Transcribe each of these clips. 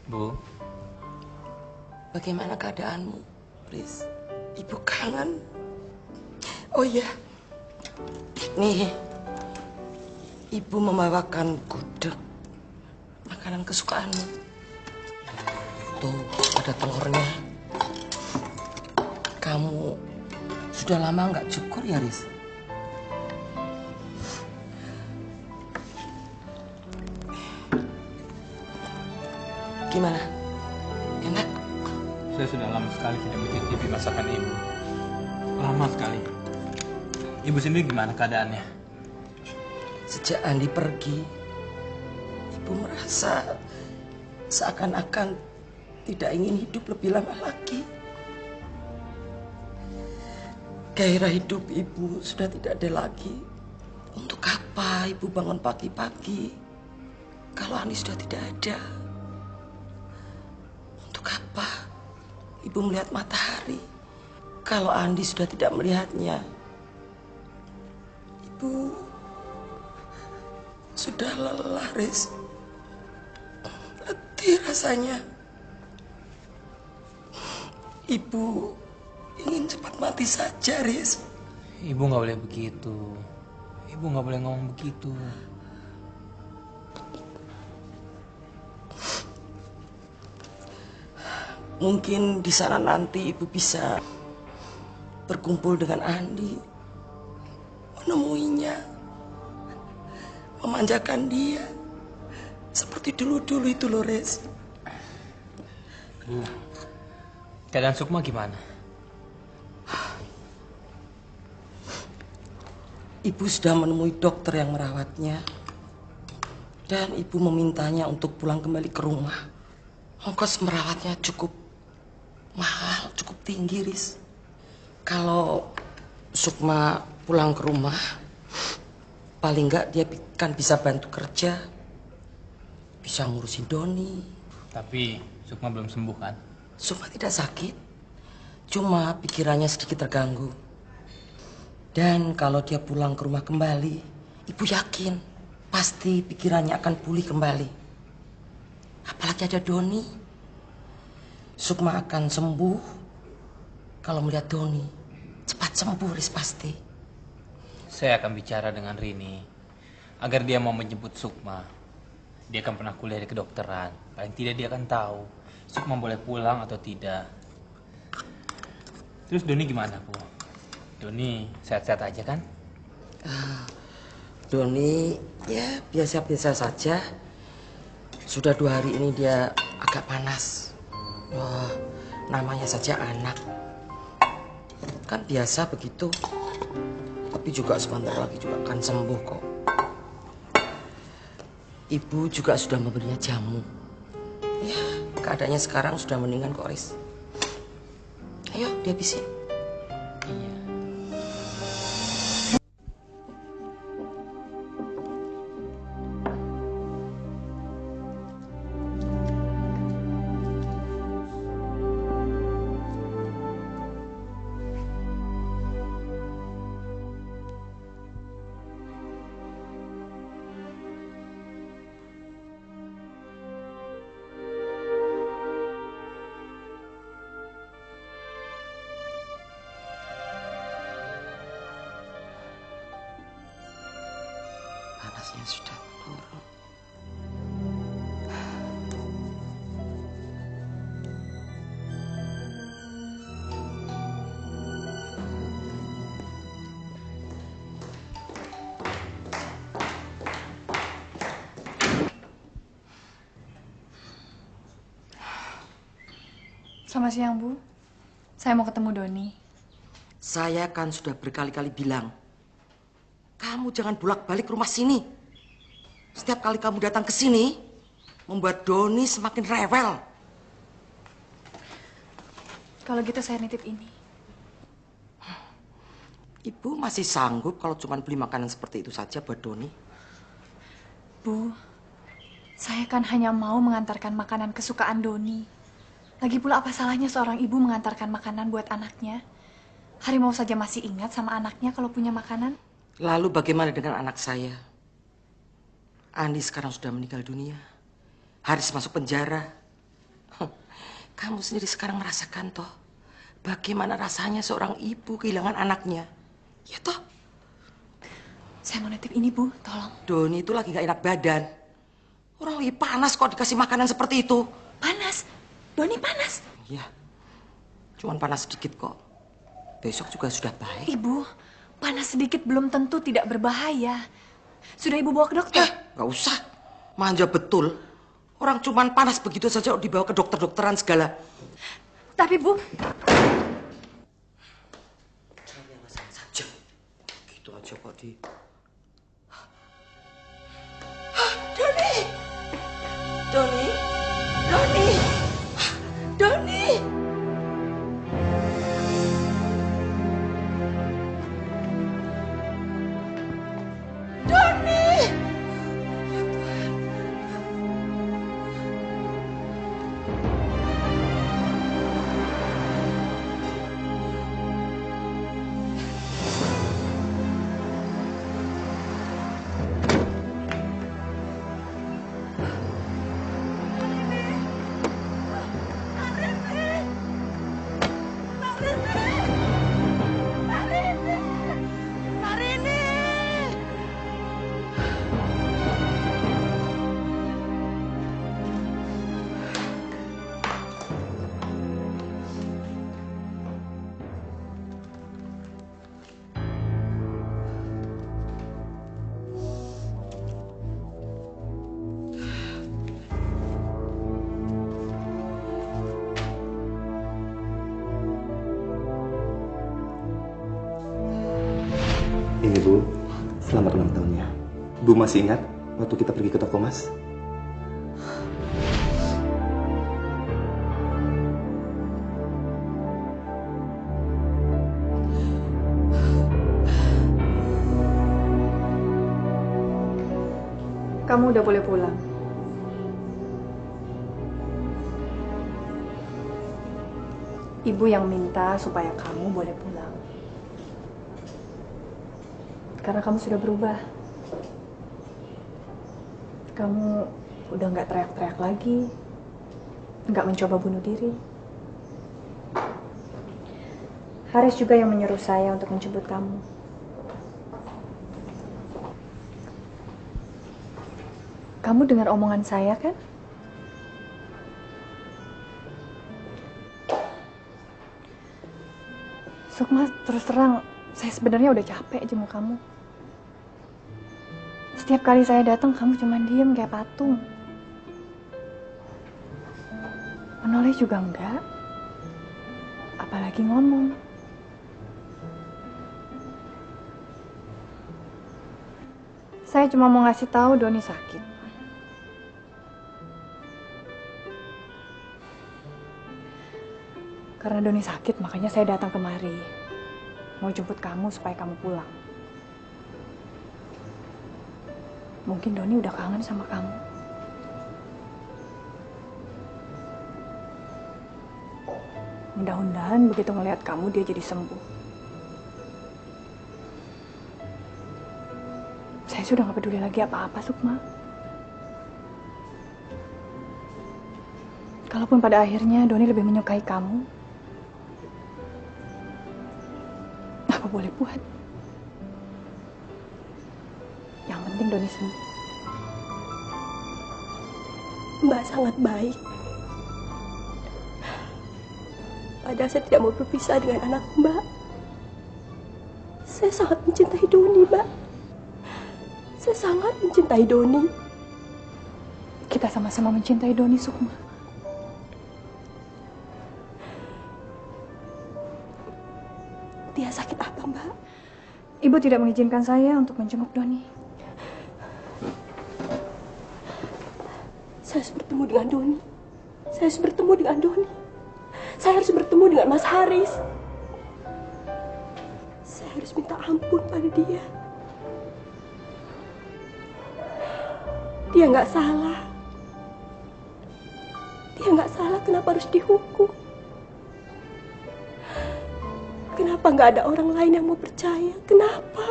Bu, Bagaimana keadaanmu, Riz? Ibu kangen. Oh iya, nih, Ibu membawakan gudeg, makanan kesukaanmu. Tuh, ada telurnya. Kamu sudah lama nggak cukur ya, Riz? Gimana? Enak? saya sudah lama sekali tidak mencicipi masakan ibu. Lama sekali. Ibu sendiri gimana keadaannya? Sejak Andi pergi, Ibu merasa seakan-akan tidak ingin hidup lebih lama lagi. Gairah hidup Ibu sudah tidak ada lagi. Untuk apa Ibu bangun pagi-pagi kalau Andi sudah tidak ada? Untuk apa Ibu melihat matahari kalau Andi sudah tidak melihatnya? Ibu sudah lelah, Riz. Letih rasanya. Ibu ingin cepat mati saja, Riz. Ibu nggak boleh begitu. Ibu nggak boleh ngomong begitu. Mungkin di sana nanti Ibu bisa berkumpul dengan Andi, menemuinya, memanjakan dia, seperti dulu-dulu itu loh, Riz. Bu, keadaan Sukma gimana? Ibu sudah menemui dokter yang merawatnya, dan Ibu memintanya untuk pulang kembali ke rumah. Ongkos merawatnya cukup mahal, cukup tinggi, Riz. Kalau Sukma pulang ke rumah, paling enggak dia kan bisa bantu kerja, bisa ngurusin Doni. Tapi Sukma belum sembuh kan? Sukma tidak sakit, cuma pikirannya sedikit terganggu. Dan kalau dia pulang ke rumah kembali, Ibu yakin pasti pikirannya akan pulih kembali. Apalagi ada Doni. Sukma akan sembuh kalau melihat Doni. Cepat sembuh, Riz, pasti. Saya akan bicara dengan Rini agar dia mau menjemput Sukma. Dia kan pernah kuliah di kedokteran. Paling tidak dia akan tahu Sukma boleh pulang atau tidak. Terus Doni gimana, Bu? Doni sehat-sehat aja kan? Doni ya biasa-biasa saja. Sudah 2 hari ini dia agak panas. Wah, namanya saja anak. Kan biasa begitu. Tapi juga sebentar lagi juga akan sembuh kok. Ibu juga sudah memberinya jamu. Ya, keadaannya sekarang sudah mendingan kok, Riz. Ayo, dihabisin. Iya. Panasnya sudah turun. Selamat siang, Bu. Saya mau ketemu Doni. Saya kan sudah berkali-kali bilang, kamu jangan bolak-balik rumah sini. Setiap kali kamu datang ke sini, membuat Doni semakin rewel. Kalau gitu saya nitip ini. Ibu masih sanggup kalau cuma beli makanan seperti itu saja buat Doni? Bu, saya kan hanya mau mengantarkan makanan kesukaan Doni. Lagi pula apa salahnya seorang ibu mengantarkan makanan buat anaknya? Harimau saja masih ingat sama anaknya kalau punya makanan. Lalu bagaimana dengan anak saya? Andi sekarang sudah meninggal dunia. Haris masuk penjara. Kamu sendiri sekarang merasakan toh bagaimana rasanya seorang ibu kehilangan anaknya. Ya toh? Saya mau nitip ini, Bu. Tolong. Doni itu lagi gak enak badan. Orang lagi panas kok dikasih makanan seperti itu. Panas? Doni panas? Iya. Cuman panas sedikit kok. Besok juga sudah baik. Ibu, panas sedikit belum tentu tidak berbahaya. Sudah Ibu bawa ke dokter? Gak usah. Manja betul. Orang cuman panas begitu saja dibawa ke dokter-dokteran segala. Tapi Bu... saja. Gitu aja kok di... Doni! Doni! Doni! Doni! Doni! Ini Bu, selamat ulang tahunnya. Bu masih ingat waktu kita pergi ke toko Mas? Kamu udah boleh pulang. Ibu yang minta supaya kamu boleh pulang. Karena kamu sudah berubah. Kamu udah nggak teriak-teriak lagi. Nggak mencoba bunuh diri. Haris juga yang menyuruh saya untuk menjemput kamu. Kamu dengar omongan saya kan? Sukma, terus terang, saya sebenarnya udah capek jenguk kamu. Setiap kali saya datang, kamu cuma diem kayak patung. Menoleh juga enggak. Apalagi ngomong. Saya cuma mau ngasih tahu Doni sakit. Karena Doni sakit, makanya saya datang kemari. Mau jemput kamu supaya kamu pulang. Mungkin Doni udah kangen sama kamu. Mudah-mudahan begitu ngelihat kamu, dia jadi sembuh. Saya sudah gak peduli lagi apa-apa, Sukma. Kalaupun pada akhirnya Doni lebih menyukai kamu, apa boleh buat? Yang penting Doni sembuh. Mbak sangat baik. Padahal saya tidak mau berpisah dengan anak Mbak. Saya sangat mencintai Doni, Mbak. Saya sangat mencintai Doni. Kita sama-sama mencintai Doni, Sukma. Dia sakit apa, Mbak? Ibu tidak mengizinkan saya untuk menjenguk Doni. Saya harus bertemu dengan Doni. Saya harus bertemu dengan Doni. Saya harus bertemu dengan Mas Haris. Saya harus minta ampun pada dia. Dia nggak salah. Dia nggak salah, kenapa harus dihukum? Kenapa nggak ada orang lain yang mau percaya? Kenapa?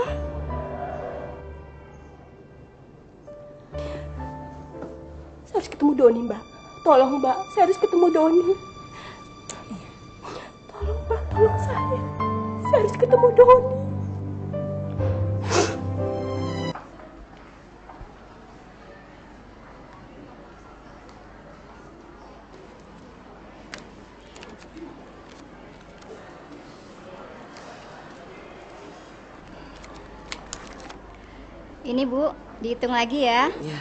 Saya harus ketemu Doni, Mbak. Tolong Mbak, saya harus ketemu Doni. Tolong Mbak, tolong saya. Saya harus ketemu Doni. Ini Bu, dihitung lagi ya. Ya.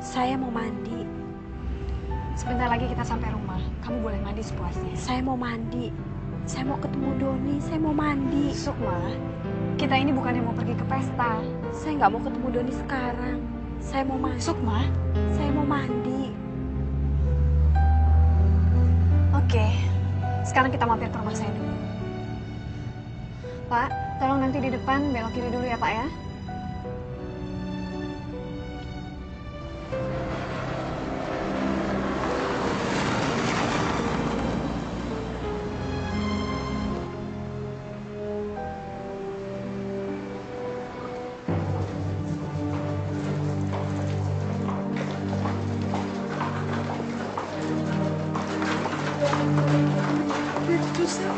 Saya mau mandi. Sebentar lagi kita sampai rumah. Kamu boleh mandi sepuasnya. Saya mau mandi. Saya mau ketemu Doni. Saya mau mandi. Sukma, kita ini bukannya mau pergi ke pesta. Saya nggak mau ketemu Doni sekarang. Saya mau mandi. Sukma, Saya mau mandi. oke. Sekarang kita mampir ke rumah saya dulu. Pak, tolong nanti di depan belok kiri dulu ya Pak ya. Itu saya.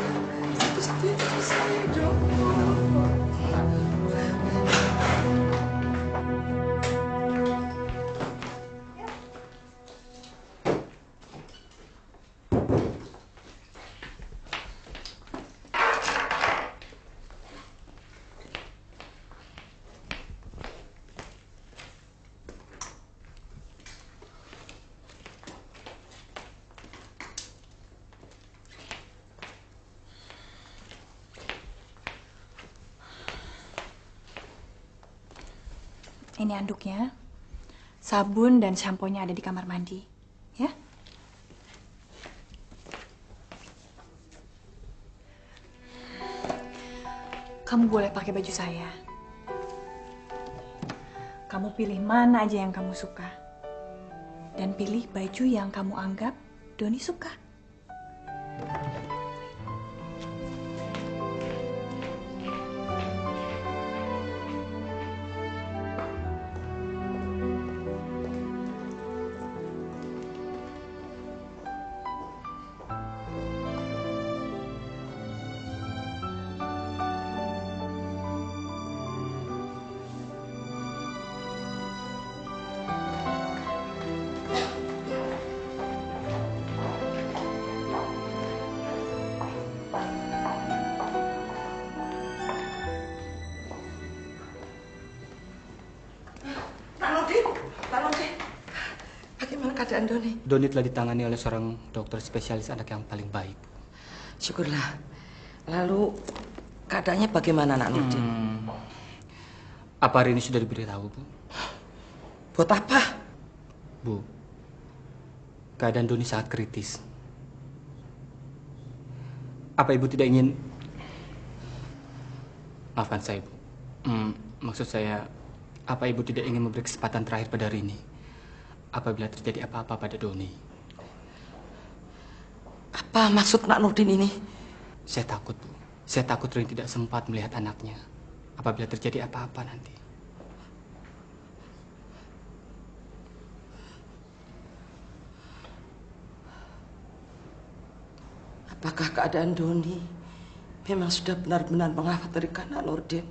Itu saya dong. Ini anduknya. Sabun dan sampo-nya ada di kamar mandi. Ya? Kamu boleh pakai baju saya. Kamu pilih mana aja yang kamu suka. Dan pilih baju yang kamu anggap Doni suka. Pak Nordin. Bagaimana keadaan Doni? Doni telah ditangani oleh seorang dokter spesialis anak yang paling baik. Syukurlah. Lalu keadaannya bagaimana Nak Nordin? Apa hari ini sudah diberitahu, Bu? Buat apa? Bu, keadaan Doni sangat kritis. Apa Ibu tidak ingin... Maafkan saya, Bu. Maksud saya, apa Ibu tidak ingin memberi kesempatan terakhir pada Rini? Apabila terjadi apa-apa pada Doni. Apa maksud Nak Nordin ini? Saya takut, Bu. Saya takut Rini tidak sempat melihat anaknya. Apabila terjadi apa-apa nanti. Apakah keadaan Doni memang sudah benar-benar mengkhawatirkan Nak Nordin?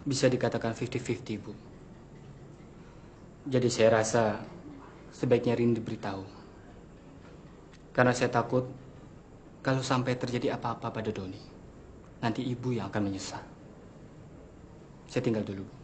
Bisa dikatakan 50-50, Bu. Jadi saya rasa sebaiknya Rini diberitahu. Karena saya takut kalau sampai terjadi apa-apa pada Doni, nanti Ibu yang akan menyesal. Saya tinggal dulu, Bu.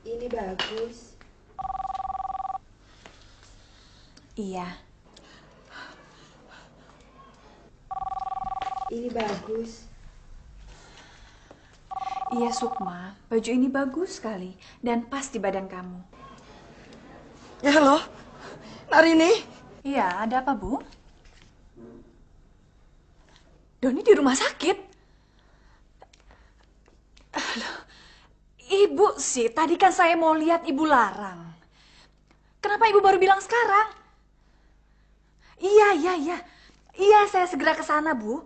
Ini bagus. Iya. Ini bagus. Iya, Sukma. Baju ini bagus sekali dan pas di badan kamu. Ya, halo. Narini. Iya, ada apa, Bu? Doni di rumah sakit. Aduh, Ibu sih, tadi kan saya mau lihat Ibu larang. Kenapa Ibu baru bilang sekarang? Iya. Iya, saya segera ke sana, Bu.